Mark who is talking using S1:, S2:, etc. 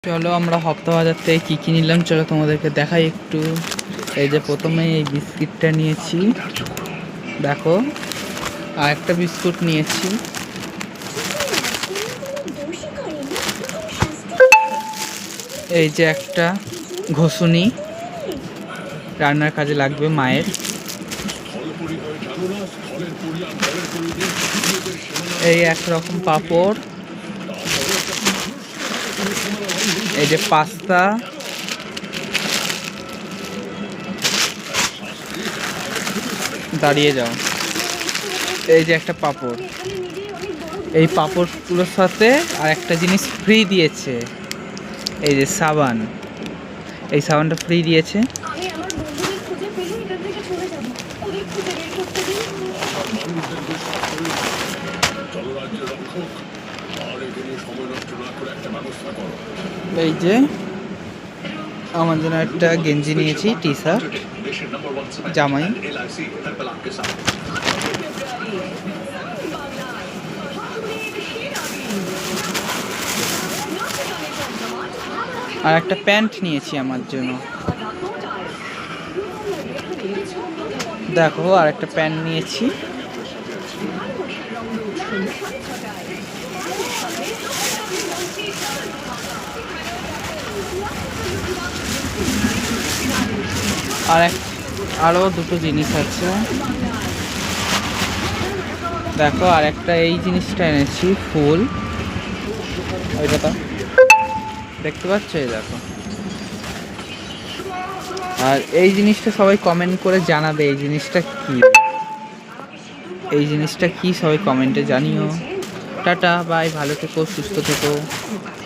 S1: চলো আমরা হপ্তা বাজার থেকে কী কী নিলাম চলো তোমাদেরকে দেখাই একটু। এই যে প্রথমে এই বিস্কিটটা নিয়েছি, দেখো। আর একটা বিস্কুট নিয়েছি। এই যে একটা ঘষুনি, রান্নার কাজে লাগবে মায়ের। এই একরকম পাঁপড়। এই যে পাস্তা। দাঁড়িয়ে যাও। এই যে একটা পাঁপড়। এই পাঁপড়গুলোর সাথে আর একটা জিনিস ফ্রি দিয়েছে, এই যে সাবান। এই সাবানটা ফ্রি দিয়েছে। এই যে আমার জন্য একটা গেঞ্জি নিয়েছি, টি শার্ট, জামাই। আর একটা প্যান্ট নিয়েছি আমার জন্য, দেখো। আর একটা প্যান্ট নিয়েছি। আরও দুটো জিনিস আছে, দেখো। আর একটা এই জিনিসটা এনেছি, ফুল। ওইটা তো দেখতে পাচ্ছ, এই দেখো। আর এই জিনিসটা সবাই কমেন্ট করে জানাবে এই জিনিসটা কি। এই জিনিসটা কি সবাই কমেন্টে জানিও। টাটা, বাই, ভালো থেকো, সুস্থ থেকো।